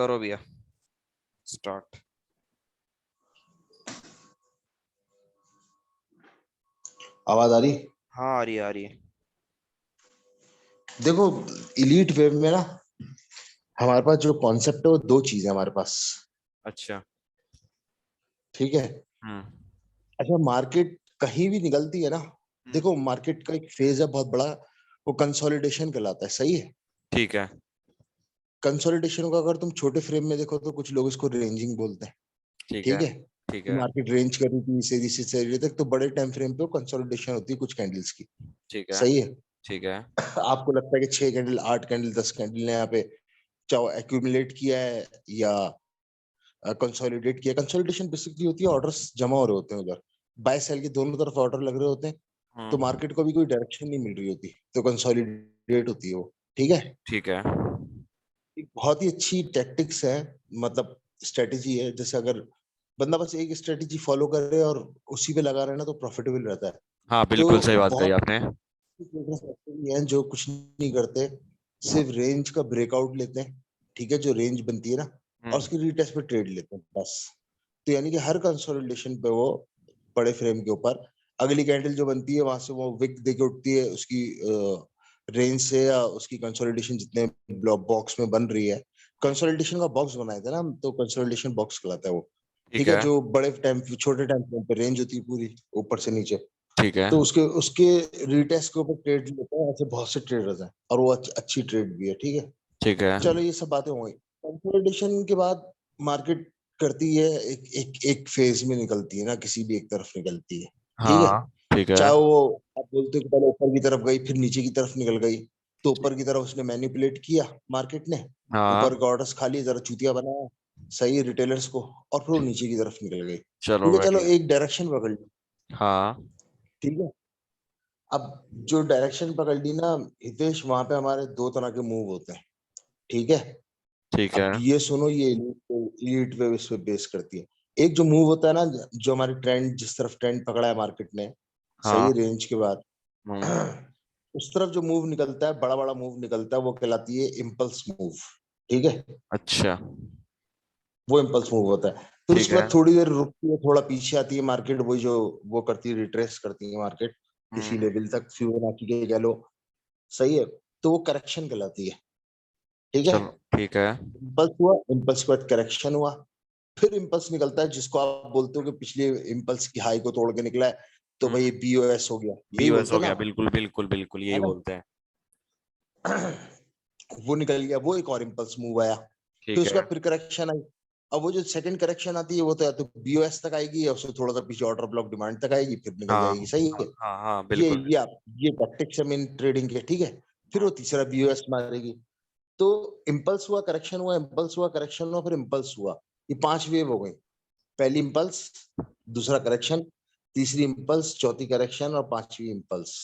करो भैया स्टार्ट। आवाज आ रही? हाँ आ रही है आ रही है। देखो, इलीट वेव में ना हमारे पास जो कॉन्सेप्ट है वो दो चीज है हमारे पास। अच्छा। ठीक है। हम्म अच्छा, मार्केट कहीं भी निकलती है ना, हम्म, देखो मार्केट का एक फेज है बहुत बड़ा, वो कंसोलिडेशन कहलाता है। सही है। ठीक है कंसोलिडेशन को अगर तुम छोटे फ्रेम में देखो तो कुछ लोग इसको रेंजिंग बोलते हैं। ठीक ठीक है है। ठीक कि है मार्केट रेंज कर रही थी सीधी से सीधी तक, तो बड़े टाइम फ्रेम पे कंसोलिडेशन होती है कुछ कैंडल्स की। ठीक है सही है। ठीक है। आपको लगता है कि 6 कैंडल 8 कैंडल 10 कैंडल ने यहाँ पे चाहे एक्यूमुलेट किया है या कंसोलिडेट किया। कंसोलिडेशन बेसिकली होती है ऑर्डर्स जमा हो रहे होते हैं उधर, बाय सेल के दोनों तरफ ऑर्डर लग रहे होते हैं, तो हम्म मार्केट को भी कोई डायरेक्शन नहीं मिल रही होती, तो कंसोलिडेट होती है वो। ठीक है। ठीक है। एक बहुत ही अच्छी टैक्टिक्स है, मतलब स्ट्रेटेजी है। जैसे अगर बंदा बस एक स्ट्रेटेजी फॉलो कर रहे और उसी पे लगा रहे ना, तो प्रॉफिटेबल रहता है। हाँ तो बिल्कुल सही बात कही बहुत आपने। traders ऐसे भी हैं जो कुछ नहीं करते, सिर्फ रेंज का ब्रेकआउट लेते हैं। ठीक है, जो रेंज बनती है ना, और हम्म उसकी रीटेस्ट पे ट्रेड लेते हैं बस। तो यानी कि हर कंसोलिडेशन पे वो बड़े फ्रेम के ऊपर अगली कैंडल जो बनती है वहां से वो विक देके उठती है उसकी रेंज से, या उसकी कंसोलिडेशन जितने ब्लॉक बॉक्स में बन रही है। कंसोलिडेशन का बॉक्स बनाया था ना हम, तो कंसोलिडेशन बॉक्स कहलाता है वो। ठीक ठीक है, है जो बड़े टाइम छोटे टाइम फ्रेम पे रेंज होती है पूरी ऊपर से नीचे, ठीक है तो उसके उसके रिटेस्ट के ऊपर ट्रेड लेते हैं। ऐसे बहुत से ट्रेडर्स हैं और वो अच्छी ट्रेड भी है। ठीक है। ठीक है। चलो ये सब बातें हो गई। कंसोलिडेशन के बाद मार्केट करती है एक एक एक फेज में निकलती है ना, किसी भी एक तरफ निकलती है। ठीक है। हाँ ठीक है। चाहे वो आप बोलते हो कि पहले ऊपर की तरफ गई फिर नीचे की तरफ निकल गई, तो ऊपर की तरफ उसने मैनिपुलेट किया मार्केट ने, ऊपर हाँ का ऑर्डर्स खा लिए, जरा चूतिया बनाया सही रिटेलर्स को, और फिर वो नीचे की तरफ निकल गई। चलो ठीक है, चलो बढ़िया। एक डायरेक्शन पकड़ ली। हाँ ठीक है। अब जो डायरेक्शन पकड़ ली ना हितेश, वहां पे हमारे दो तरह के मूव होते हैं। ठीक है। ठीक है। अब ये सुनो, ये एलीट वेव इस पे बेस करती है। एक जो मूव होता है ना, जो हमारी ट्रेंड जिस तरफ ट्रेंड पकड़ा है मार्केट ने, हाँ सही रेंज के बाद हम्म उस तरफ जो मूव निकलता है, बड़ा बड़ा मूव निकलता है, वो कहलाती है इम्पल्स मूव। ठीक है। अच्छा वो इम्पल्स मूव होता है। फिर ठीक उसके है। बाद थोड़ी देर रुकती है, थोड़ा पीछे आती है मार्केट, वही जो वो करती है, रिट्रेस करती है मार्केट किसी हम्म लेवल तक, फिबोनाची के कह लो। सही है। तो वो करेक्शन कहलाती है। ठीक है। चलो ठीक है। इम्पल्स हुआ, इम्पल्स के बाद करेक्शन हुआ, फिर इम्पल्स निकलता है जिसको आप बोलते हो कि पिछले इम्पल्स की हाई को तोड़ के निकला है, तो भाई हम्म बीओएस हो गया, यही बीओएस बोलते हो हैं ना गया आप, बिल्कुल बिल्कुल बिल्कुल यही है ना। बोलते हैं। वो निकल गया, वो एक और इम्पल्स मूव आया। फिर ठीक उसके है। बाद फिर करेक्शन आई। अब वो जो सेकंड करेक्शन आती है वो तो या तो बीओएस तक आएगी, या उससे थोड़ा सा पीछे ऑर्डर ब्लॉक डिमांड तक आएगी, फिर निकल हाँ जाएगी। सही है। हाँ हाँ ये बिल्कुल ये बिल्कुल। आप ये टैक्टिक्स है मेन ट्रेडिंग के। ठीक है। फिर वो हम्म, तीसरा बीओएस मारेगी। तो इम्पल्स हुआ, करेक्शन हुआ, इम्पल्स हुआ, करेक्शन हुआ, फिर इम्पल्स हुआ। ये 5 वेव हो गई। पहली इम्पल्स, दूसरा करेक्शन, तीसरी इम्पल्स, चौथी करेक्शन, और पांचवी इम्पल्स।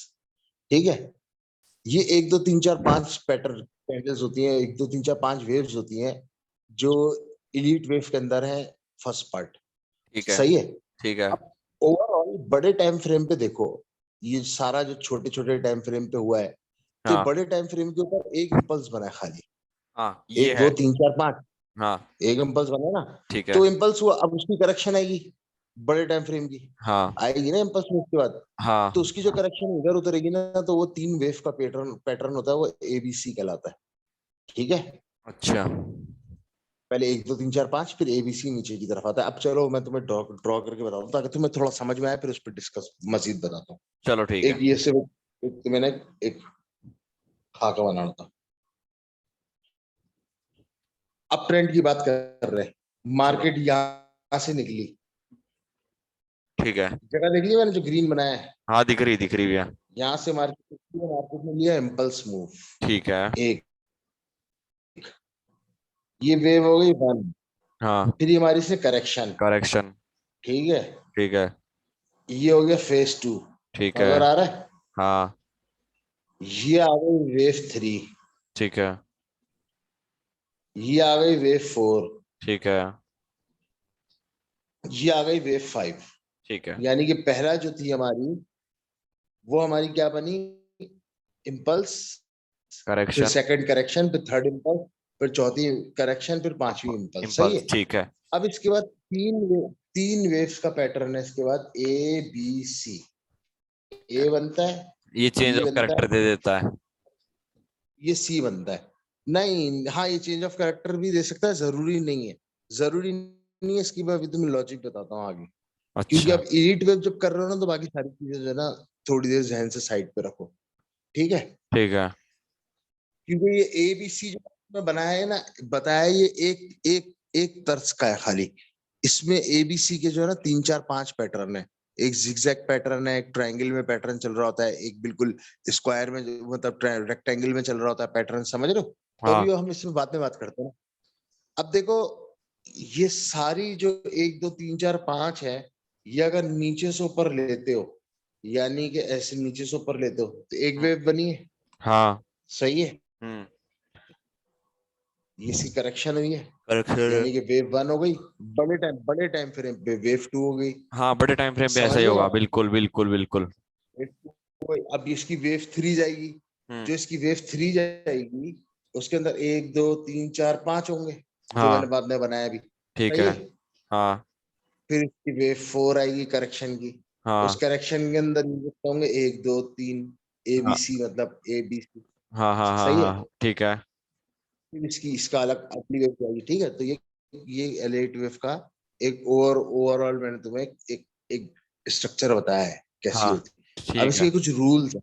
ठीक है। ये 1 2 3 4 5 पैटर्न कैंडल्स होती हैं, 1 2 3 4 5 वेव्स होती हैं, जो इलीट वेव के अंदर है, फर्स्ट पार्ट। ठीक है सही है। ठीक है। अब ओवरऑल बड़े टाइम फ्रेम पे देखो, ये सारा जो छोटे छोटे टाइम फ्रेम पे हुआ है, तो ये हाँ बड़े टाइम फ्रेम के ऊपर एक इम्पल्स बना है खाली। हाँ ये एक है। दो तीन चार पांच, हाँ एक इम्पल्स बना ना। ठीक है। तो इम्पल्स हुआ, अब उसकी करेक्शन आएगी, बड़े टाइम फ्रेम की हाँ आएगी ना इम्पल्स में उसके बाद। तो हाँ उसकी जो करेक्शन इधर उतरेगी ना, तो वो 3 वेव का पैटर्न पैटर्न होता है, वो एबीसी कहलाता है। ठीक है। अच्छा पहले 1 2 3 4 5, फिर एबीसी नीचे की तरफ आता है। अब चलो मैं तुम्हें ड्रॉ ड्रॉ करके बताता हूँ, ताकि तुम्हें थोड़ा समझ में आए, फिर उस पर डिस्कस मजीद बताता हूँ। चलो ठीक है। एक ये से एक तो मैंने एक खाका बनाना था। अब ट्रेंड की बात कर रहे हैं, चलो मार्केट यहाँ से निकली, ठीक है। जगह देख ली मैंने जो ग्रीन बनाया है, हाँ दिख रही भैया। यहाँ से मार्केट में लिया इम्पल्स मूव। ठीक है। एक, ये वेव हो गई वन, हाँ फिर ये हमारी से करेक्शन। करेक्शन। ठीक है। ठीक है ये हो गया फेज 2, ठीक है। नजर आ रहा है। हाँ ये आ गई वेव 3, ठीक है ये आ गई वेव 4, ठीक है ये आ गई वेव 5। ठीक है। यानी कि पहला जो थी हमारी, वो हमारी क्या बनी, इम्पल्स, फिर करेक्शन। सेकंड करेक्शन, फिर थर्ड इम्पल्स, फिर चौथी करेक्शन, फिर पांचवी इम्पल्स। सही इम्पल्स, है। ठीक है। अब इसके बाद तीन वेव्स का पैटर्न है। इसके बाद ए बी सी। ए बनता है, ये चेंज बी ऑफ बनता कैरेक्टर है, दे देता है। ये सी बनता है। नहीं, हाँ, ये चेंज ऑफ कैरेक्टर भी दे सकता है, जरूरी नहीं है। जरूरी नहीं है, इसकी मैं अभी तुम्हें लॉजिक बताता हूँ आगे। क्योंकि अच्छा। अब एलिट वेव जब कर रहे हो ना, तो बाकी सारी चीजें जो है ना, थोड़ी देर जहन से साइड पे रखो। ठीक है। ठीक है। क्योंकि ये ए बी सी जो मैं बनाया है ना, बताया, ये एक एक एक तर्ज का है खाली। इसमें ए बी सी के जो है ना, तीन चार पांच पैटर्न है। एक जिगजैग पैटर्न है, एक ट्रायंगल में पैटर्न चल रहा होता है, एक बिल्कुल स्क्वायर में मतलब रेक्टेंगल में चल रहा होता है पैटर्न, समझ रहे हो? तो हाँ। अभी हम इसमें बाद में बात करते हैं ना। अब देखो, ये सारी जो एक दो तीन चार पांच है, ये अगर नीचे से ऊपर लेते हो, यानी कि ऐसे नीचे से ऊपर लेते हो, तो एक हम्म, वेव बनी है। हाँ। सही है। हम्म। ये इसकी करेक्शन हुई है, करेक्टर। यानी कि वेव वन हो गई। बड़े टाइम फ्रेम पे वेव टू हो गई। हाँ, बड़े टाइम फ्रेम पे ऐसा समझ ही रहे हो होगा, बात? बिल्कुल बिल्कुल बिल्कुल। वेव टू हो गई, अब इसकी वेव थ्री जाएगी। हम्म। जो इसकी वेव थ्री जाएगी, उसके अंदर एक दो तीन चार पांच होंगे, जो मैंने हाँ, बाद में बनाया अभी। ठीक सही है। है। हाँ। फिर इसकी वेव फोर आएगी करेक्शन की। उस हाँ। करेक्शन के अंदर ये होंगे एक दो तीन, ए बी हाँ। सी, मतलब ए बी सी। हाँ। हाँ। हाँ। सही है। हाँ, ठीक है। फिर इसकी इसका अलग अपनी वेव जाएगी। ठीक है। तो ये एलेट वेव का एक ओवरऑल मैंने तुम्हें एक स्ट्रक्चर बताया है कैसी हाँ, होती है। अब ठीक है। इसके कुछ रूल्स है।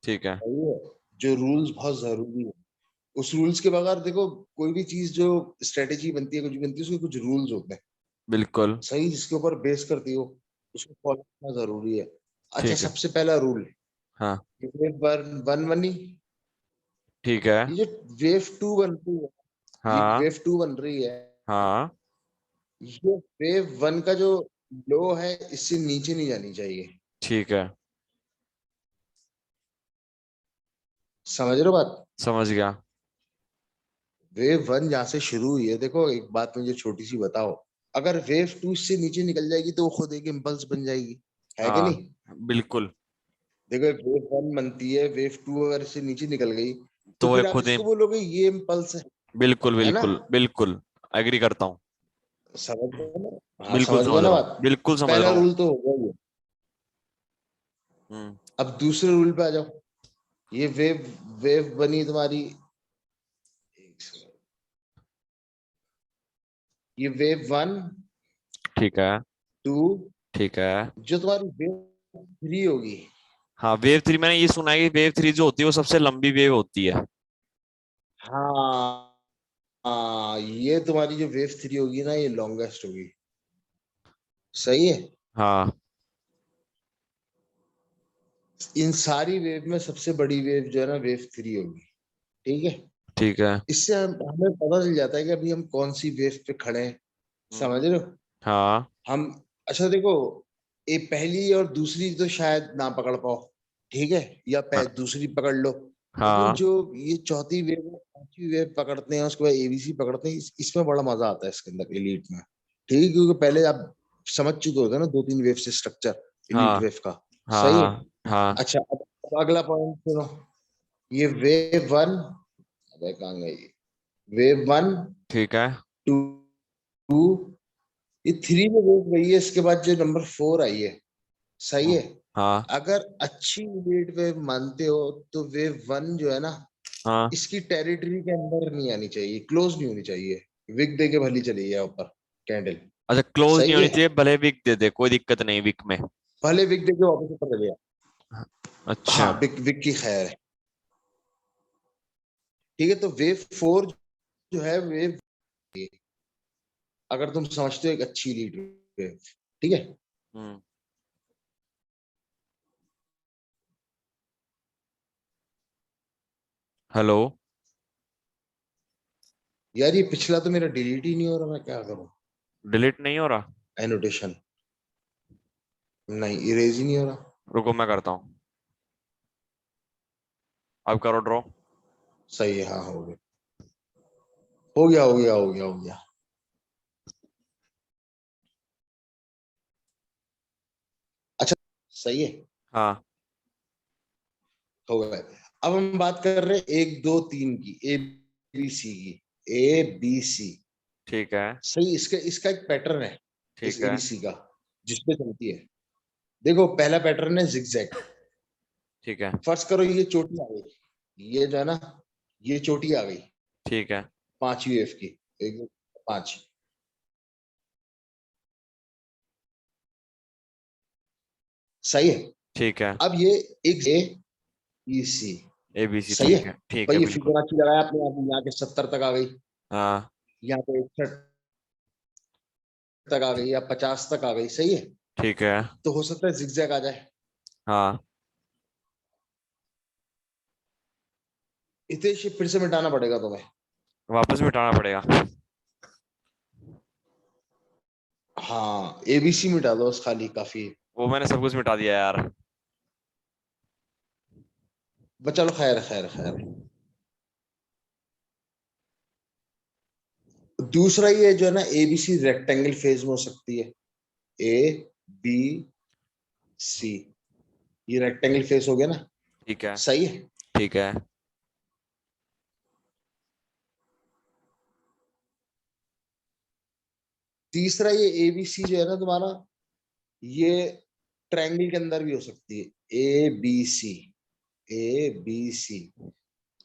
ठीक है। सही है। जो रूल्स बहुत जरूरी है। उस रूल्स के बगैर देखो, कोई भी चीज जो स्ट्रेटेजी बनती है, कुछ भी बनती है, उसके कुछ रूल्स होते हैं। बिल्कुल। सही, जिसके ऊपर बेस करती हो, उसको फॉलो करना जरूरी है। अच्छा, ठीक है। सबसे पहला रूल, हाँ। वेव वन बनी, ठीक है। ये जो वेव टू बन रही है, ये हाँ। वेव टू बन रही है, हाँ, ये वेव वन का जो लो है, इससे नीचे नहीं जानी चाहिए। ठीक है। समझ रहे हो बात? समझ गया। वेव वन जहां से शुरू हुई है, देखो एक बात मुझे छोटी सी बताओ, अगर वेव टू इससे नीचे निकल जाएगी, तो वो खुद एक इम्पल्स बन जाएगी, है कि हाँ, नहीं? बिल्कुल। देखो, एक वेव वन बनती है, वेव टू अगर इससे नीचे निकल गई, तो तो वो फिर आप खुद ही। इसको बोलोगे ये इम्पल्स बिल्कुल है ना? बिल्कुल बिल्कुल। एग्री करता हूँ। समझ गए ना? हाँ, बिल्कुल समझ गए समझ ना रहा हूँ, बात? बिल्कुल समझ पहला रहा हूँ। रूल तो होगा ये। हम्म। अब दूसरे रूल पे आ जाओ। ये वेव वेव बनी तुम्हारी, एक सेकंड, ये वेव वन, ठीक है। टू, ठीक है। जो तुम्हारी वेव थ्री होगी। हाँ, वेव थ्री मैंने ये सुना है कि वेव थ्री जो होती है वो सबसे लंबी वेव होती है। हाँ, हाँ, ये तुम्हारी जो वेव थ्री होगी ना, ये लॉन्गेस्ट होगी। सही है। हाँ। इन सारी वेव में सबसे बड़ी वेव जो है ना, वेव थ्री होगी। ठीक है। ठीक है। इससे हमें पता चल जाता है कि अभी हम कौन सी वेव पे खड़े हैं। समझ रहे हो? हाँ। हम, अच्छा देखो, ये पहली और दूसरी तो शायद ना पकड़ पाओ। ठीक है। या हाँ। दूसरी पकड़ लो। लेकिन हाँ, जो ये चौथी वेव और पांचवी वेव पकड़ते हैं, उसके बाद एबीसी पकड़ते हैं, इसमें बड़ा मजा आता है इसके अंदर, एलीट में। ठीक है, क्योंकि पहले आप समझ चुके होते हैं ना, दो तीन वेव से स्ट्रक्चर एलीट हाँ। वेव का। हाँ। सही है। हाँ। हाँ, अच्छा, अब अगला पॉइंट सुनो। ये वेव वन, अबे कहाँ गई? वेव वन, ठीक है। टू, ये थ्री में वेव गई है, इसके बाद जो नंबर फोर आई है। सही हाँ। है। हाँ। अगर अच्छी लीड वेव मानते हो, तो वेव वन जो है ना, हाँ। इसकी टेरिटरी के अंदर नहीं आनी चाहिए, क्लोज नहीं होनी चाहिए। विक दे के भली चली जाए ऊपर, कैंडल। अच्छा, क्लोज नहीं सही होनी है। चाहिए, भले विक दे दे, कोई दिक्कत नहीं विक में। भले विक दे के वापस ऊपर चले जाए। अच्छा। हाँ, विक विक की खैर है। ठीक है। तो वेव फोर जो है, वेव, अगर तुम समझते हो एक अच्छी लीड वेव। ठीक है। हम्म। हेलो। यार, ये पिछला तो मेरा डिलीट ही नहीं हो रहा, मैं क्या करूं? डिलीट नहीं हो रहा। एनोटेशन, नहीं, इरेज ही नहीं हो रहा। रुको, मैं करता हूँ। अब करो ड्रॉ। सही है, हाँ, हो गया, हो गया, हो गया, हो गया, हो गया। अच्छा, सही है, हाँ। हो गया। अब हम बात कर रहे हैं एक दो तीन की, ए बी सी की। A B C. ठीक है। सही, इसका इसका एक पैटर्न है इस ठीक है। एबीसी का जिसपे चलती है। देखो पहला पैटर्न है जिगजैग। ठीक है। फर्स्ट करो ये चोटी आ गई, ये जो है ना, ये चोटी आ गई ठीक है। 5 वेव की। एक दो, 5। सही है। ठीक है। अब ये एक ए बी सी। ABC, सही है। ठीक है, ठीक है, भाई ये बिल्कुल। फिबोनाची लगाया आपने, यहाँ के 70 तक आ गई, हाँ। यहाँ पे 61 तक आ गई, या 50 तक आ गई। सही है। ठीक है। तो हो सकता है जिगजैग आ जाए। हाँ। हितेश ये फिर से मिटाना पड़ेगा तुम्हें। वापस मिटाना पड़ेगा। हाँ एबीसी मिटा दो बस खाली, काफी है। वो मैंने सब कुछ मिटा दिया यार। बस चलो, खैर खैर खैर। दूसरा ये जो है ना, एबीसी रेक्टेंगल फेज में हो सकती है। ए बी सी, ये रेक्टेंगल फेस हो गया ना। ठीक है। सही है। ठीक है। तीसरा ये एबीसी जो है ना तुम्हारा, ये ट्रायंगल के अंदर भी हो सकती है। A B C, A B C.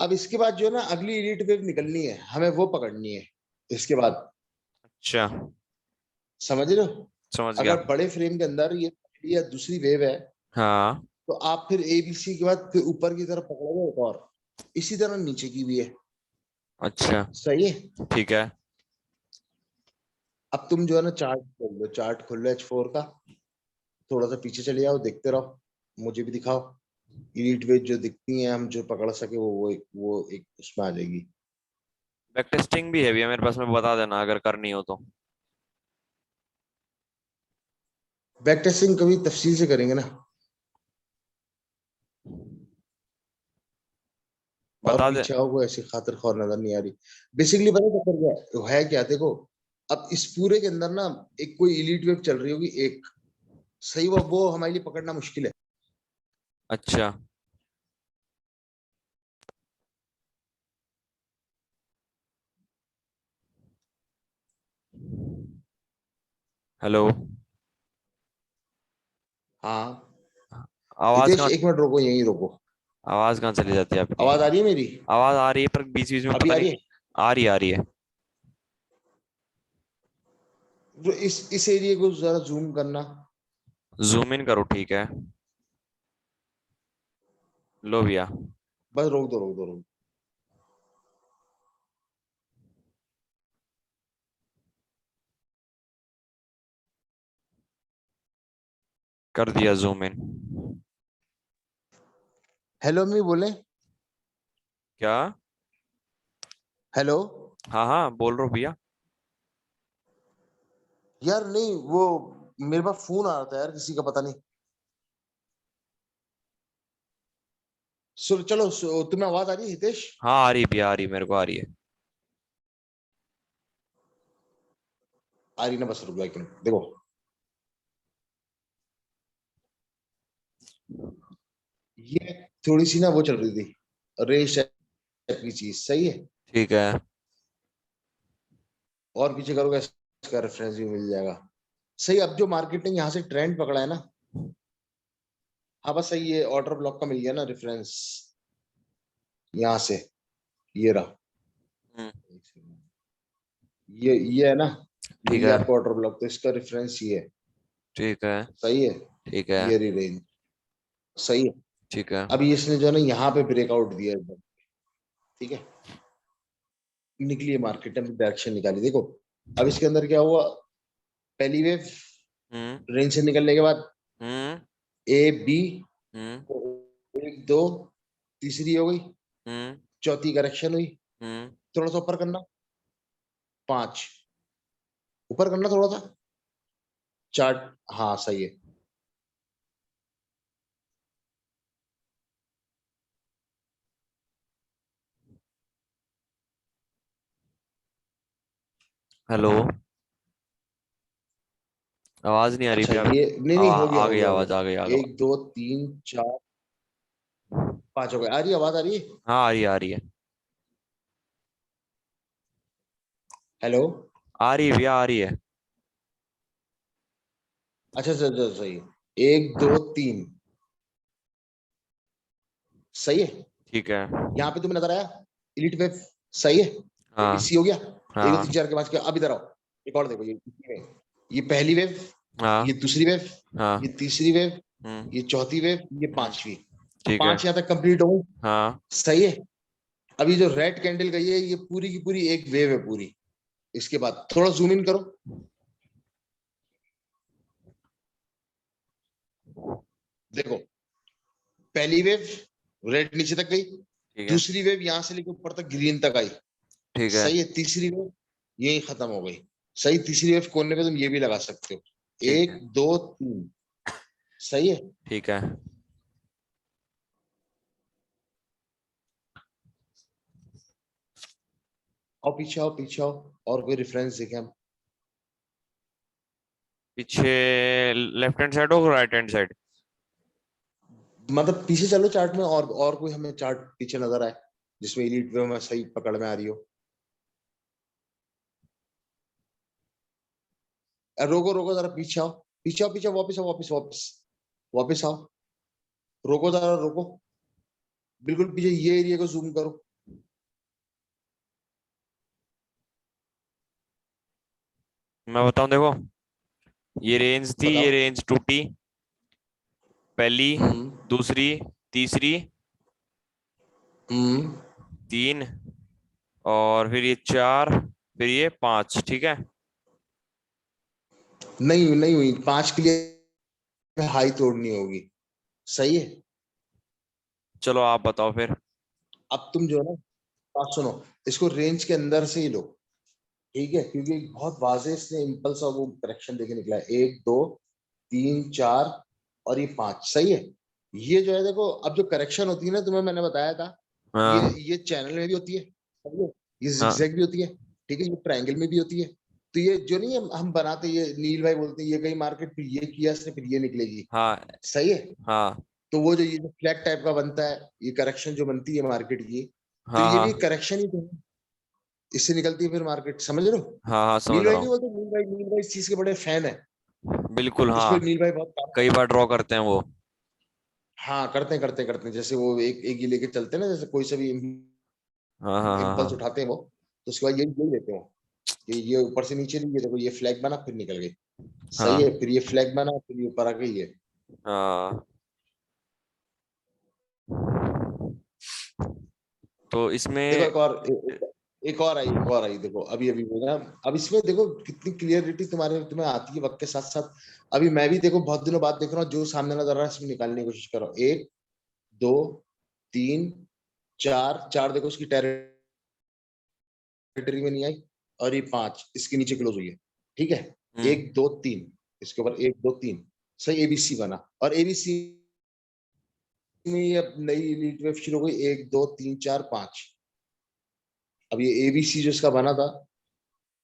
अब इसके बाद जो है ना, अगली इलीट वेव निकलनी है हमें, वो पकड़नी है इसके बाद। अच्छा। समझ रहे हो? समझ गया। अगर बड़े फ्रेम के अंदर ये पहली या दूसरी वेव है, हाँ। तो आप फिर एबीसी के बाद फिर ऊपर की तरफ पकड़ोगे एक और, इसी तरह नीचे की भी है। अच्छा। सही है। ठीक है। अब तुम जो है ना चार्ट खोल लो, चार्ट खोल लो H4 का। थोड़ा सा पीछे चले जाओ, देखते रहो, मुझे भी दिखाओ। इलीट वेव जो दिखती हैं हम जो पकड़ सके, वो एक उसमें आ जाएगी। बैक टेस्टिंग भी है भैया मेरे पास में, बता देना अगर करनी हो तो। बैक टेस्टिंग कभी तफसील से करेंगे ना। और बता दे। पीछे आओ, वो ऐसी खातिर खौर नजर नहीं आ रही। बेसिकली पता है चक्कर क्या है, क्या देखो। अब इस पूरे के अंदर ना एक कोई इलीट वेव चल रही होगी एक। सही, वो हमारे लिए पकड़ना मुश्किल है। अच्छा। हेलो। हाँ। आवाज हितेश कहाँ? 1 मिनट रोको, यहीं रोको। आवाज कहाँ चली जाती है आपकी? आवाज आ रही है मेरी? आवाज आ रही है पर बीच बीच में अभी पता आ नहीं। रही है? आ रही है, आ रही है। तो इस एरिया को जरा जूम करना। जूम इन करो, ठीक है। लो भैया। बस रोक दो, रोक दो, रोक दो। कर दिया जूम इन। हेलो मी बोले। क्या? हेलो। हाँ हाँ, बोल रहा हूँ भैया। यार नहीं, वो मेरे पास फोन आ रहा था यार, किसी का पता नहीं। चलो, तुम्हें आवाज आ रही है हितेश? हाँ आ रही है भैया, आ रही है, मेरे को आ रही है। आ रही ना, बस रुक जाओ 1 मिनट, देखो। ये थोड़ी सी ना वो चल रही थी, रेस टाइप की चीज। सही है। ठीक है। और पीछे करोगे, इसका रेफरेंस भी मिल जाएगा। सही। अब जो मार्केट ने यहाँ से ट्रेंड पकड़ा है ना, हाँ बस सही, ये ऑर्डर ब्लॉक का मिल गया ना रेफरेंस, यहाँ से। ये रहा। हम्म। ये है ना, ठीक मिल गया है। आपको ऑर्डर ब्लॉक, तो इसका रेफरेंस ये है। ठीक है। सही है। ठीक है। ये रही रेंज। सही है। ठीक है। अभी इसने जो है ना यहाँ पे ब्रेकआउट दिया एकदम। ठीक है। निकली है मार्केट ने, डायरेक्शन निकाली, देखो। अब इसके अंदर क्या हुआ, पहली वेव हम्म। रेंज से निकलने के बाद हम्म। ए बी, हम्म। 1 2, तीसरी हो गई, हम्म। चौथी करेक्शन हुई। हम्म। थोड़ा सा ऊपर करना, 5, ऊपर करना थोड़ा सा, चार्ट। हाँ सही है। हेलो। आवाज नहीं आ रही अच्छा भैया। ये नहीं नहीं, हो गया आ हो गई गया हो आवाज, गया। आ गई, आ गई। 1 2 3 4 5 हो गए। आ रही है, आवाज आ रही है? हाँ आ रही है, आ रही है। हेलो। आ रही है भैया, आ रही है। अच्छा अच्छा अच्छा, सही है। 1 2 3। सही है। ठीक है। यहाँ पे तुम्हें नजर आया इलीट वेव? सही है। हाँ एबीसी हो गया। 1 2 3 4 के बाद क्या? अब इधर आओ, एक और देखो, ये पहली वेव, हाँ ये दूसरी वेव, हाँ। ये तीसरी वेव, हम्म ये चौथी वेव, ये हम्म। पांचवी। ठीक है। 5 यहाँ तक कंप्लीट हो गई। हाँ सही है। अभी जो रेड कैंडल गई है, ये पूरी की पूरी एक वेव है पूरी। इसके बाद थोड़ा जूम इन करो। देखो, पहली वेव रेड नीचे तक गई, ठीक है। दूसरी वेव यहां से लेकर ऊपर तक ग्रीन तक आई। ठीक है। सही है। तीसरी वेव यही खत्म हो गई। सही। तीसरी वेव कोने पे तुम ये भी लगा सकते हो, ठीक है। 1 2 3। सही है। ठीक है। आओ पीछे आओ, पीछे आओ। और कोई रेफरेंस देखें हम। पीछे लेफ्ट हैंड साइड हो राइट हैंड साइड? मतलब पीछे चलो चार्ट में, और कोई हमें चार्ट पीछे नजर आए जिसमें एलीट वेव में सही पकड़ में आ रही हो। रोको रोको जरा, पीछे आओ, पीछे आओ, पीछे आओ, वापस आओ, वापस वापस वापस आओ। रोको जरा, रोको। बिल्कुल पीछे ये एरिया को जूम करो। मैं बताऊं, देखो ये रेंज थी, ये बताओ। रेंज टूटी। पहली, हम्म दूसरी, तीसरी, हम्म। 3, और फिर ये 4, फिर ये 5। ठीक है। नहीं नहीं हुई, 5 के लिए हाई तोड़नी होगी। सही है। चलो आप बताओ फिर। अब तुम जो है ना, बात सुनो, इसको रेंज के अंदर से ही लो। ठीक है, क्योंकि बहुत वाजे इसने इम्पल्स और वो करेक्शन देके निकला है। 1 2 3 4 और ये 5। सही है। ये जो है देखो, अब जो करेक्शन होती है ना, तुम्हें मैंने बताया था, हाँ ये चैनल में भी होती है, समझो? ये हाँ जिगजैग भी होती है। ठीक है, ये ट्रायंगल में भी होती है। तो ये जो नहीं है, हम बनाते, ये नील भाई बोलते हैं, ये कहीं मार्केट फिर ये किया इसने, फिर ये निकलेगी। हाँ सही है। हाँ तो वो जो ये जो फ्लैग टाइप का बनता है, ये करेक्शन जो बनती है मार्केट की, तो हाँ ये भी हाँ करेक्शन ही तो है। इससे निकलती है फिर मार्केट, समझ रहे हो? हाँ हाँ, समझ नील रहा भाई नहीं हूँ। बोलते, नील भाई इस चीज के बड़े फैन है। बिल्कुल इस पे हाँ। नील भाई बहुत काम कई करते बार हैं। ड्रॉ करते हैं वो। हाँ, करते हैं करते हैं करते हैं। जैसे वो एक एक ये लेके चलते हैं ना, जैसे कोई सा भी हाँ हाँ हाँ इम्पल्स हाँ उठाते हैं वो, तो उसके बाद यही लेते हैं वो। ये ऊपर से नीचे नहीं, ये देखो, ये फ्लैग बना फिर निकल गई। सही हाँ है। फिर ये फ्लैग बना, फिर ये ऊपर आ गई है। हाँ। तो देखो इसमें। एक और आई, एक और आई। देखो अभी अभी होगा। अब इसमें देखो कितनी क्लियरिटी तुम्हें आती है वक्त के साथ साथ। अभी मैं भी देखो बहुत दिनों बाद देख रहा हूँ, जो सामने नजर आ रहा है इसमें निकालने की कोशिश कर रहा हूँ। 1 2 3 4, 4 देखो उसकी टेरिटरी में नहीं आई। और ये 5 इसके नीचे क्लोज हुई है। ठीक है। हम्म 1 2 3, इसके ऊपर 1 2 3। सही। एबीसी बना, और एबीसी में ये अब नई लीड वेव शुरू हो गई। 1 2 3 4 5। अब ये एबीसी जो इसका बना था,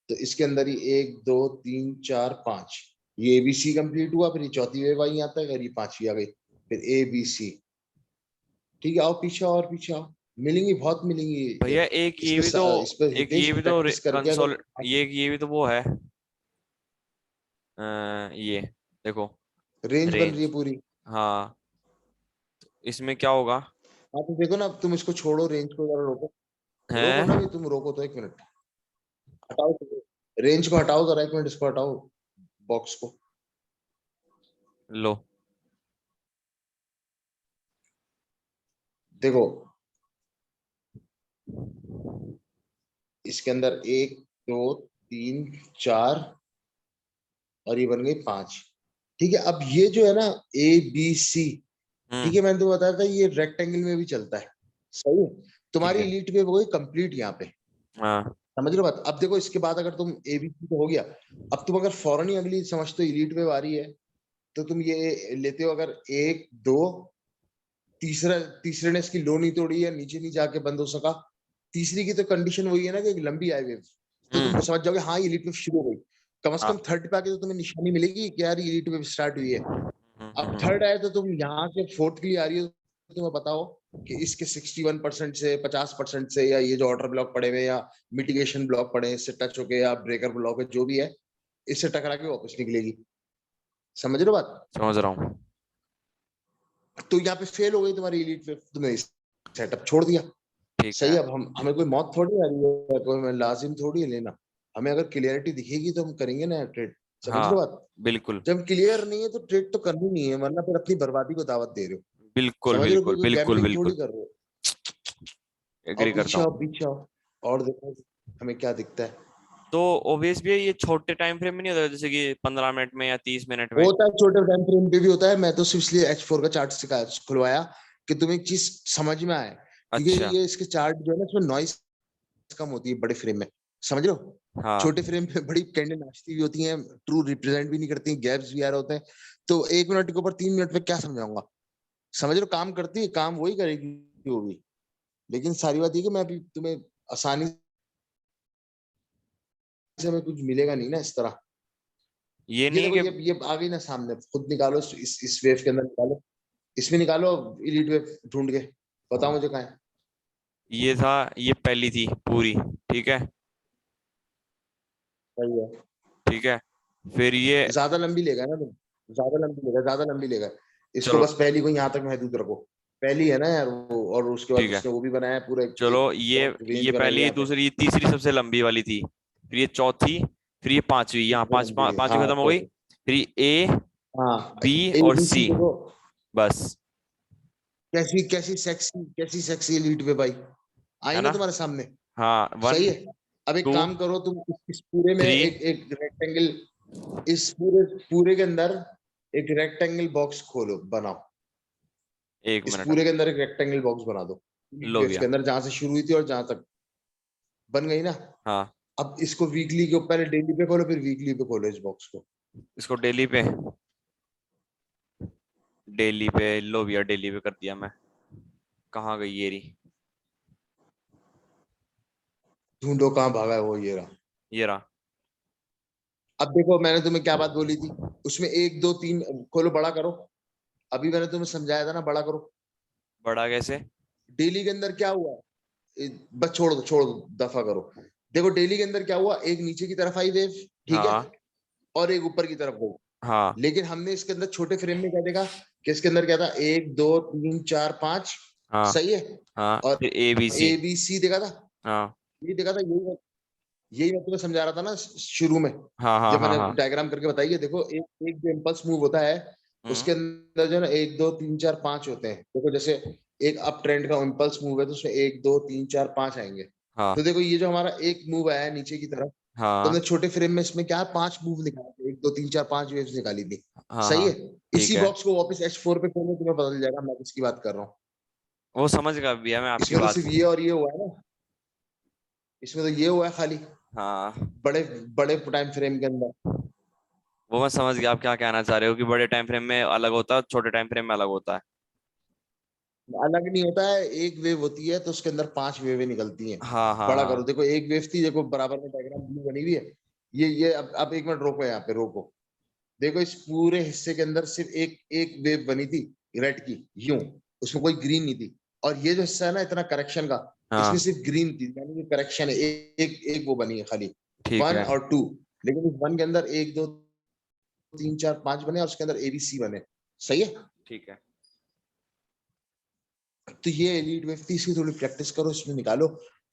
तो इसके अंदर ही 1 2 3 4 5, ये एबीसी कंप्लीट हुआ। फिर ये चौथी वेव आई यहाँ तक, और ये पांचवी आ गई, फिर एबीसी। ठीक है, आओ पीछे आओ और पीछे आओ। मिलेंगी, बहुत मिलेंगी ये। भैया एक ये भी तो, इस पे एक हितेश ये भी तो प्रैक्टिस करके कंसोल, अगर ये भी तो वो है। ये देखो, रेंज बन रही है रेंज। पूरी। हाँ, इसमें क्या होगा? हाँ तो देखो ना, अब तुम इसको छोड़ो, रेंज को जरा रोको। रोको ना, भी है। तुम रोको तो 1 मिनट। हटाओ रेंज को, हटाओ जरा 1 मिनट, इसको हटाओ, बॉक्स को। लो। देखो इसके अंदर 1 2 3 4, और ये बन गई 5। ठीक है। अब ये जो है ना, ए बी सी, ठीक हम्म। है, मैंने तुम्हें बताया था ये रेक्टेंगल में भी चलता है। सही है। ठीक तुम्हारी है। इलीट वेव हो गई कंप्लीट यहाँ पे। हाँ समझ रहे हो बात? अब देखो इसके बाद अगर तुम एबीसी तो हो गया, अब तुम अगर फौरन ही अगली समझते हो इलीट वेव आ रही है, तो तुम ये लेते हो। अगर 1 2, तीसरे ने इसकी लो नहीं तोड़ी है, नीचे नहीं जाके बंद हो सका, तीसरी की तो कंडीशन वही है ना कि एक लंबी आई वेव, तो तुम हम्म। समझ जाओगे हाँ ये इलीट वेव शुरू हो गई। कम से कम हाँ। थर्ड पे आके तो तुम्हें निशानी मिलेगी कि यार ये इलीट वेव स्टार्ट हुई है। अब हम्म। थर्ड आए तो तुम यहाँ से फोर्थ के लिए आ रही हो, तुम्हें पता हो कि इसके 61% से 50% से, या ये जो ऑर्डर ब्लॉक पड़े हुए या मिटिगेशन ब्लॉक पड़े हैं इससे टच होके, या ब्रेकर ब्लॉक है जो भी है, इससे टकरा के वापस निकलेगी। समझ रहे हो बात? समझ रहा हूँ। तो यहाँ पे फेल हो गई तुम्हारी एलीट वेव, तुमने सेटअप छोड़ दिया। ठीक सही है। है। अब हमें कोई मौत थोड़ी आ रही है, कोई लाजिम थोड़ी है लेना। हमें अगर क्लियरिटी दिखेगी तो हम करेंगे ना ट्रेड। समझ हाँ लो बात? बिल्कुल जब क्लियर नहीं है तो ट्रेड तो करनी नहीं है, वरना फिर अपनी बर्बादी को दावत दे रहे हो। बिल्कुल समझ रहे हो? बिल्कुल क्योंकि बिल्कुल गैम्बलिंग थोड़ी बिल्कुल। कर रहे हो। और एग्री करता पीछे आओ, हूँ। पीछे आओ और देखो हमें क्या दिखता है। तो ऑब्वियस भी है, ये छोटे टाइम फ्रेम में नहीं होता, जैसे कि 15 मिनट में या 30 मिनट में। होता है छोटे टाइम फ्रेम पे भी होता है। मैं तो सिर्फ इसलिए H4 का चार्ट सिखा खुलवाया कि तुम्हें एक चीज समझ में आए, क्योंकि अच्छा। ये इसके चार्ट जो है ना, इसमें नॉइस कम होती है बड़े फ्रेम में। समझ रहे हो? हाँ छोटे फ्रेम पे बड़ी कैंडल नाचती भी होती हैं, ट्रू रिप्रेजेंट भी नहीं करती, गैप्स भी आ रहे होते हैं। तो 1 मिनट के ऊपर 3 मिनट में क्या समझाऊंगा? समझ रहे हो? काम करती है, काम वही करेगी वो भी। लेकिन सारी बात ये कि मैं अभी तुम्हें आसानी से हमें कुछ मिलेगा नहीं ना इस तरह। ये ये नहीं देखो, है कि ये आ गई ना सामने, खुद निकालो, इस वेव के अंदर निकालो, इसमें निकालो इलीट वेव ढूंढ के, बताओ मुझे कहाँ है। ये था, ये पहली थी पूरी। ठीक है। सही है। ठीक है। फिर ये। ज्यादा लंबी लेगा ना तुम, ज्यादा लंबी लेगा, ज्यादा लंबी लेगा। इसको चलो। बस पहली को यहाँ तक महदूद रखो। पहली है ना यार वो, और उसके बाद ठीक है। उसने वो भी बनाया है, पूरा एक चलो, ये रेंज ये बनाई है पहली, यहाँ पे। दूसरी, तीसरी सबसे लंबी वाली थी। फिर ये चौथी। फिर ये पांचवी, यहाँ सबसे पांच लंबी है, पांचवी हाँ खत्म हो गई। चौथी। फिर ये ए, हाँ, बी ए और बी सी सी। देखो। बस। कैसी कैसी सेक्सी एलीट वे भाई, आई है ना ना। तुम्हारे सामने? हाँ। सही वन, है। अब एक टू, काम करो तुम, इस पूरे में थ्री। एक रेक्टेंगल, इस पूरे पूरे के अंदर एक रेक्टेंगल बॉक्स खोलो, बनाओ। एक इस मिनट पूरे के अंदर एक रेक्टेंगल बॉक्स बना दो, लो वेव्स के भैया। अंदर, जहां से शुरू हुई थी और जहां तक बन गई ना। हाँ। अब इसको वीकली के ऊपर, डेली पे खोलो, फिर वीकली पे खोलो इस बॉक्स को। इसको डेली पे, डेली पे लो भैया, डेली पे कर दिया मैं। कहाँ गई ये रही। ढूंढो कहाँ भागा है वो, ये रहा। ये रहा। अब देखो मैंने तुम्हें क्या बात बोली थी, उसमें 1 2 3 खोलो, बड़ा करो। अभी मैंने तुम्हें समझाया था ना, बड़ा करो। बड़ा कैसे। डेली के अंदर क्या हुआ? बस छोड़ दो, छोड़ दो, दफा करो। देखो डेली के अंदर क्या हुआ, एक नीचे की तरफ आई वेव, ठीक है, हाँ और एक ऊपर की तरफ गई। हाँ लेकिन हमने इसके अंदर छोटे फ्रेम में क्या देखा, कि इसके अंदर क्या था, 1 2 3 4 5। हाँ सही है। हाँ। और फिर ए बी सी। ए बी सी देखा था, हाँ ये देखा था, यही मैं तुम्हें समझा रहा था ना शुरू में, हाँ हाँ जब हाँ मैंने हाँ। डायग्राम करके बताई है। देखो एक एक जो इम्पल्स मूव होता है, हम्म। उसके अंदर जो है ना 1 2 3 4 5 होते हैं। देखो जैसे एक अप ट्रेंड का इम्पल्स मूव है, तो उसमें 1 2 3 4 5 आएंगे। तो हाँ देखो ये जो हमारा एक मूव आया है नीचे की तरफ, तो हाँ हमने छोटे फ्रेम में इसमें क्या 5 मूव निकाले थे, 1 2 3 4 5 वेव्स निकाली थी। हाँ सही हाँ। है। ठीक इसी है। बॉक्स को वापस H4 पे खोलो, तुम्हें पता चल जाएगा मैं किसकी बात कर रहा हूँ। वो समझ गया भैया मैं आपकी इसमें तो बात। सिर्फ ये और ये हुआ है ना, इसमें तो ये हुआ है खाली, हाँ। बड़े बड़े टाइम फ्रेम के अंदर। वो मैं समझ गया आप क्या कहना चाह रहे हो, कि बड़े टाइम फ्रेम में अलग होता है, छोटे टाइम फ्रेम में अलग होता है। अलग नहीं होता है, एक वेव होती है तो उसके अंदर 5 वेवें निकलती हैं। हाँ हाँ बड़ा करो, हाँ। देखो एक वेव थी, देखो बराबर में डायग्राम ब्लू बनी हुई है। ये अब 1 मिनट रोको, यहाँ पे रोको। देखो इस पूरे हिस्से के अंदर सिर्फ एक एक वेव बनी थी, रेड की, यूं, उसमें कोई ग्रीन नहीं थी। और ये जो हिस्सा है ना इतना करेक्शन का, इसमें हाँ। सिर्फ ग्रीन थी, यानी कि करेक्शन है, एक वो बनी है खाली, ठीक 1 है। और 2। लेकिन इस 1 के अंदर 1 2 3 4 5 बने, और उसके अंदर ABC बने। सही है। ठीक है। तो ये एलीट वेव थी, इसकी थोड़ी प्रैक्टिस करो, इसमें निकालो।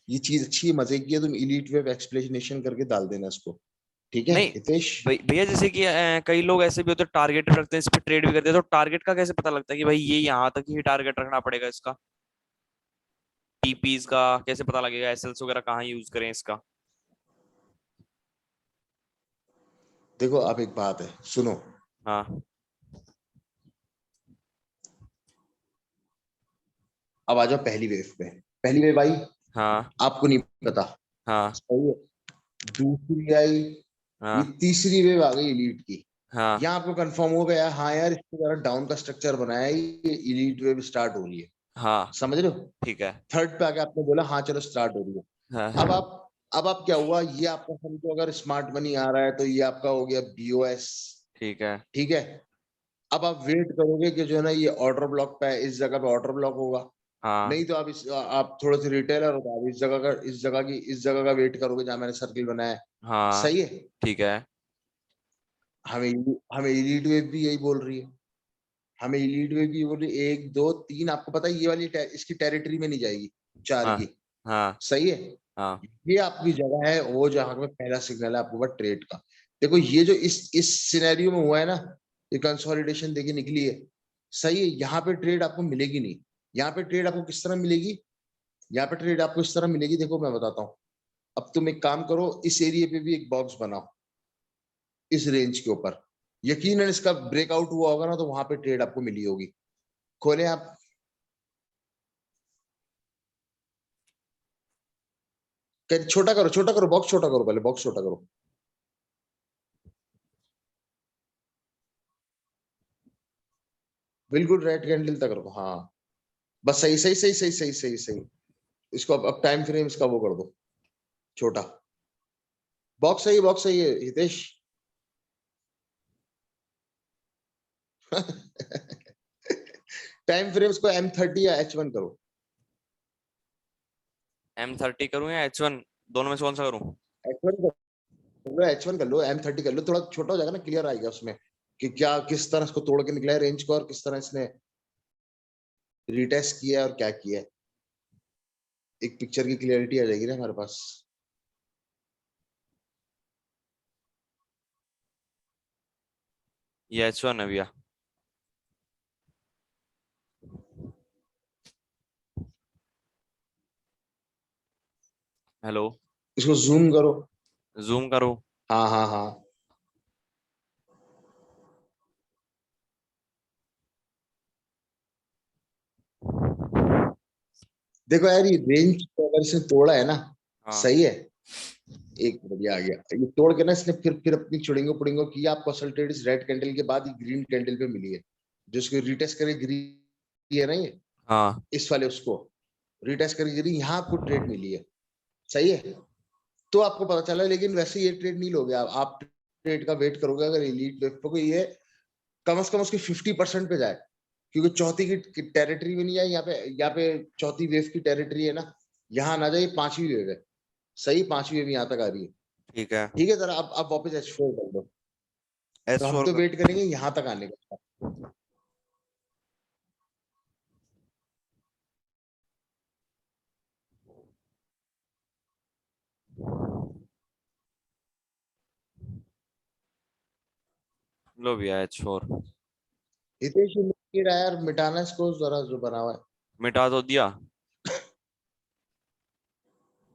ये चीज अच्छी है, मजे की है। तुम एलीट वेव एक्सप्लेनेशन करके डाल देना इसको। ठीक है नहीं हितेश? भैया, जैसे कि कई लोग ऐसे भी होते हैं, टारगेट रखते हैं, इस पे ट्रेड भी करते हैं, तो टारगेट का कैसे पता लगता है कि भाई ये यहाँ तक ही टारगेट रखना पड़ेगा इसका। टीपीज का कैसे पता लगेगा, एसएल्स वगैरह कहाँ यूज करें इसका। देखो अब एक बात है, सुनो। हाँ अब आ जाओ पहली वेव पे। पहली वेव आई, हाँ आपको नहीं पता। हाँ सही है। दूसरी आई, ये हाँ तीसरी वेव आ गई एलीट की। हाँ यहाँ आपको कंफर्म हो गया, हाँ यार इसके द्वारा डाउन का स्ट्रक्चर बनाया है, ये एलीट वेव स्टार्ट हो रही है। हाँ। समझ रहे हो? ठीक है। थर्ड पे आके आपने बोला हाँ चलो स्टार्ट हो रही है। अब हाँ आप अब आप क्या हुआ, ये आपका समझो, अगर स्मार्ट मनी आ रहा है तो ये आपका हो गया BOS। ठीक है। ठीक है। अब आप वेट करोगे कि जो है ना ये ऑर्डर ब्लॉक पे है, इस जगह पे ऑर्डर ब्लॉक होगा। हाँ नहीं तो आप थोड़े से रिटेलर हो, तो आप इस जगह का वेट करोगे जहां मैंने सर्किल बनाया है। हाँ सही है। ठीक है। हमें हमें इलीट वेव भी यही बोल रही है। हमें इलीट वेव भी बोल रही है, 1 2 3, आपको पता है ये वाली इसकी टेरिटरी में नहीं जाएगी, 4 हाँ की। हाँ सही है। हाँ ये आपकी जगह है, वो जहाँ पे पहला सिग्नल है आपके पास ट्रेड का। देखो ये जो इस सिनेरियो में हुआ है ना, ये कंसोलिडेशन देखिए निकली है। सही है। यहाँ पे ट्रेड आपको मिलेगी नहीं। यहाँ पे ट्रेड आपको किस तरह मिलेगी? यहाँ पे ट्रेड आपको इस तरह मिलेगी, देखो मैं बताता हूँ। अब तुम एक काम करो, इस एरिया पे भी एक बॉक्स बनाओ, इस रेंज के ऊपर। यकीनन इसका ब्रेकआउट हुआ होगा ना, तो वहां पे ट्रेड आपको मिली होगी। खोले आप। छोटा करो बॉक्स, छोटा करो, पहले बॉक्स छोटा करो। बिल्कुल राइट कैंडल तक रखो, हाँ। बस सही सही सही सही सही सही सही। इसको अब टाइम फ्रेम इसका वो कर दो, छोटा। बॉक्स सही है हितेश। टाइम फ्रेम इसको M30 या H1 करो। M30 करूँ या H1, दोनों में से कौन सा करूँ? H1 कर लो, H1 कर लो, M30 कर लो, थोड़ा छोटा हो जाएगा ना, क्लियर आएगा उसमें कि क्या किस तरह इसको तोड़ के निकला है रेंज को, और किस तरह इसने रिटेस्ट किया है और क्या किया है। एक पिक्चर की क्लियरिटी आ जाएगी ना हमारे पास। ये H1 है भैया। हेलो। इसको जूम करो। जूम करो। हाँ हाँ हाँ। देखो यार, ये रेंज अगर इसने तोड़ा है ना, हाँ सही है। एक बढ़िया आ गया ये तोड़ के ना, इसने फिर अपनी चुड़िंगो पुड़िंगो की, आपको असल ट्रेड इस रेड कैंडल के बाद ये ग्रीन कैंडल पे मिली है। जो इसको रिटेस्ट करे ग्रीन है ना ये, हाँ इस वाले उसको रिटेस्ट करे ग्रीन, यहाँ आपको ट्रेड मिली है। सही है। तो आपको पता चला, लेकिन वैसे ये ट्रेड नहीं लोगे आप ट्रेड का वेट करोगे अगर एलीट वेव पे कोई ये कम से कम उसकी 50% पे जाए। क्योंकि चौथी की टेरिटरी में नहीं है, यहाँ पे चौथी वेव की टेरिटरी है ना, यहाँ ना जाए, 5वीं वेव है। सही, 5वीं वेव यहाँ तक आ रही है। ठीक है। ठीक है, जरा आप वापस H4 कर दो। तो हम H4 तो कर। वेट करेंगे यहाँ तक आने का। लो भैया H4। हितेश ये यार मिटाना इसको जरा, जो बना हुआ है। मिटा तो दिया।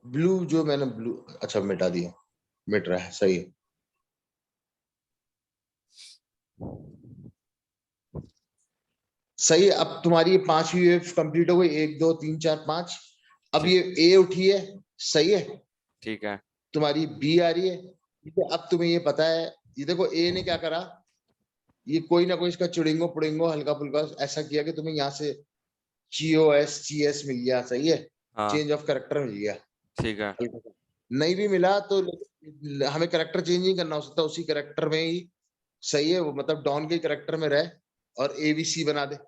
ब्लू जो मैंने ब्लू, अच्छा मिटा दिया। मिट रहा है, सही है। सही है। अब तुम्हारी ये 5वीं वेव कंप्लीट हो गई, 1 2 3 4 5। अब ठीक। ये ए उठी है। सही है। ठीक है। तुम्हारी बी आ रही है। ठीक है, अब तुम्हें ये पता है, ये देखो ए ने क्या करा, ये कोई ना कोई इसका चुड़िंगो पुड़िंगो हल्का फुल्का ऐसा किया कि तुम्हें यहाँ से GOS मिल गया। सही है। हाँ चेंज ऑफ करेक्टर मिल गया। ठीक है। हल्का सा। नहीं भी मिला तो हमें करेक्टर चेंज नहीं करना हो सकता, उसी करेक्टर में ही। सही है, वो मतलब डॉन के करेक्टर में रहे और ABC बना दे।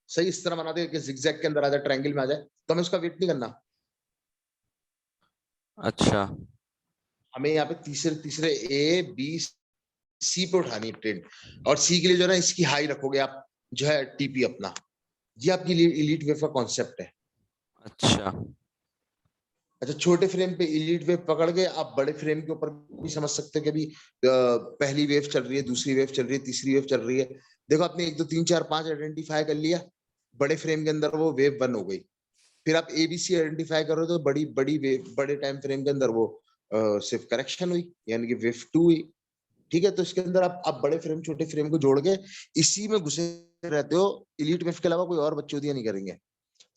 सही, इस तरह बना दे कि जिगजैग के अंदर आ जाए, ट्रायंगल में आ जाए, तो हमें उसका वेट नहीं करना। अच्छा। हमें यहाँ पे तीसरे तीसरे A B C पे उठानी है ट्रेड। और सी के लिए जो है ना, इसकी हाई रखोगे आप, जो है TP अपना। ये आपकी इलीट वेव का कॉन्सेप्ट है। अच्छा। अच्छा, छोटे फ्रेम पे इलीट वेव पकड़ के आप बड़े फ्रेम के ऊपर भी समझ सकते हो कि अभी पहली वेव चल रही है, दूसरी वेव चल रही है, तीसरी वेव चल रही है। देखो आपने 1 2 3 4 5 आइडेंटिफाई कर लिया, बड़े फ्रेम के अंदर वो वेव 1 हो गई। फिर आप ABC आइडेंटिफाई करो तो बड़ी बड़ी वेव बड़े टाइम फ्रेम के अंदर वो सिर्फ करेक्शन हुई, यानी कि वेव 2 हुई। ठीक है, तो इसके अंदर आप बड़े फ्रेम छोटे फ्रेम को जोड़ के इसी में घुसे रहते हो। इलीट वेव के अलावा कोई और बकचोदियां नहीं करेंगे।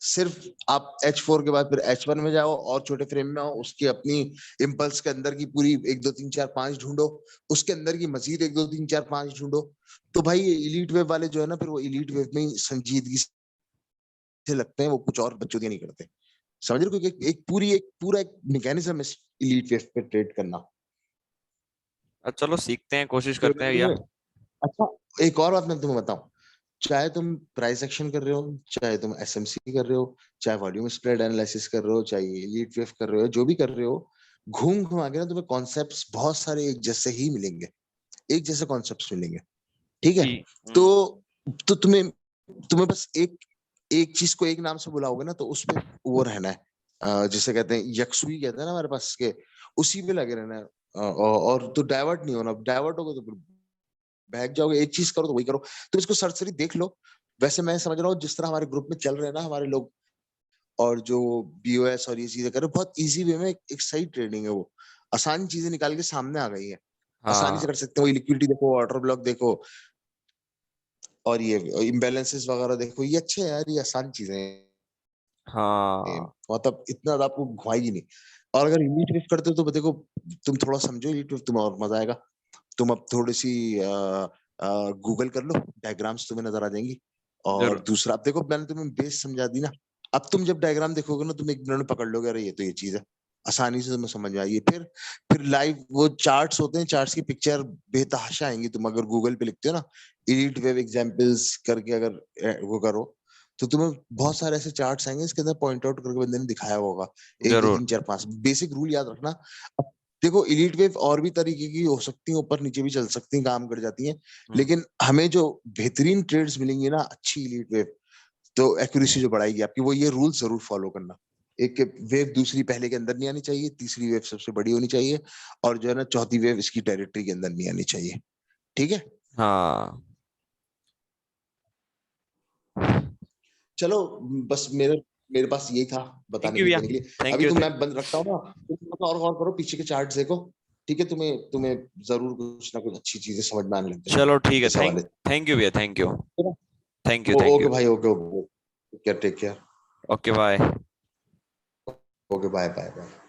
सिर्फ आप H4 के बाद फिर H1 में जाओ और छोटे फ्रेम में आओ, उसकी अपनी इम्पल्स के अंदर की पूरी 1 2 3 4 5 ढूंढो, उसके अंदर की मजीद 1 2 3 4 5 ढूंढो। तो भाई ये इलीट वेव वाले जो है ना, फिर वो इलीट वेव में ही संजीदगी से लगते हैं, वो कुछ और बच्चों नहीं करते। समझ रहे हो? क्योंकि एक पूरा एक मैकेनिज्म है इलीट वेव पे ट्रेड करना। चलो सीखते हैं, कोशिश तो करते हैं भैया। अच्छा, एक और बात मैं तुम्हें बताऊं। चाहे तुम प्राइस एक्शन कर रहे हो, चाहे तुम एसएमसी कर रहे हो, चाहे वॉल्यूम स्प्रेड एनालिसिस कर रहे हो, चाहे एलीट वेव कर रहे हो, जो भी कर रहे हो, घूम घुमा के ना तुम्हें कॉन्सेप्ट्स बहुत सारे एक जैसे ही मिलेंगे, एक जैसे कॉन्सेप्ट्स मिलेंगे, ठीक है। जी। तो तुम्हें तुम्हें बस एक एक चीज को एक नाम से बुलाओगे ना तो उस पे वो रहना है, जिसे कहते हैं यकसुई कहते हैं ना हमारे पास के, उसी पे लगे रहना है। और तो डाइवर्ट नहीं होना, डाइवर्ट होगे तो फिर बहक जाओगे। एक चीज करो तो वही करो। तो इसको सरसरी देख लो। वैसे मैं समझ रहा हूँ जिस तरह हमारे ग्रुप में चल रहे हैं ना हमारे लोग, और जो बीओएस और ये चीजें कर रहे हैं, बहुत इजी वे में एक सही ट्रेडिंग है वो, आसान चीजें निकाल के सामने आ गई है, आसानी से हाँ कर सकते हो। लिक्विडिटी देखो, ऑर्डर ब्लॉक देखो, और ये इम्बैलेंसेस वगैरह देखो, ये अच्छे हैं यार, ये आसान चीजें हैं। हाँ मतलब इतना ज्यादा आपको घुमाएगी नहीं। और अगर इलीट वेव करते हो तो देखो, तुम थोड़ा समझो इलीट वेव, तुम्हें और मजा आएगा। तुम अब थोड़ी सी गूगल कर लो, डायग्राम्स तुम्हें नजर आ जाएंगी। और जरूर। दूसरा, अब देखो मैंने तुम्हें बेस समझा दी ना, अब तुम जब डायग्राम देखोगे ना तुम एक मिनट में पकड़ लोगे, अरे ये तो ये चीज है, आसानी से तुम्हें समझ में आएगी। फिर लाइव वो चार्ट्स होते हैं, चार्ट्स की पिक्चर बेतहाशा आएंगी। तुम अगर गूगल पे लिखते हो ना इलीट वेव एग्जांपल्स करके, अगर वो करो तो तुम्हें बहुत सारे ऐसे चार्ट्स आएंगे इसके अंदर पॉइंट आउट करके बंदे ने दिखाया होगा, एक दो जरूर। तीन चार पांच बेसिक रूल याद रखना। अब देखो इलीट वेव और भी तरीके की हो सकती है, ऊपर नीचे भी चल सकती हैं, काम कर जाती हैं, हम्म, लेकिन हमें जो बेहतरीन ट्रेड्स मिलेंगी ना अच्छी इलीट वेव, तो एक्यूरेसी जो बढ़ाएगी आपकी, वो ये रूल जरूर फॉलो करना। एक वेव दूसरी पहले के अंदर नहीं आनी चाहिए, तीसरी वेव सबसे बड़ी होनी चाहिए, और जो है ना चौथी वेव इसकी टेरिटरी के अंदर नहीं आनी चाहिए, ठीक है। हाँ। चलो, बस मेरे मेरे पास यही था थैंक बताने यू के भैया। देने के लिए। थैंक अभी यू तो मैं बंद रखता हूँ ना, तुम थोड़ा और गौर करो, पीछे के चार्ट देखो, ठीक है, तुम्हें तुम्हें जरूर कुछ ना कुछ अच्छी चीजें समझ में आने लग जाएंगी चलो ठीक है। इस हवाले थैंक यू भैया। Thank you. से। Thank you. Thank okay you. भाई, okay okay, take care. Okay bye. Okay, bye bye bye.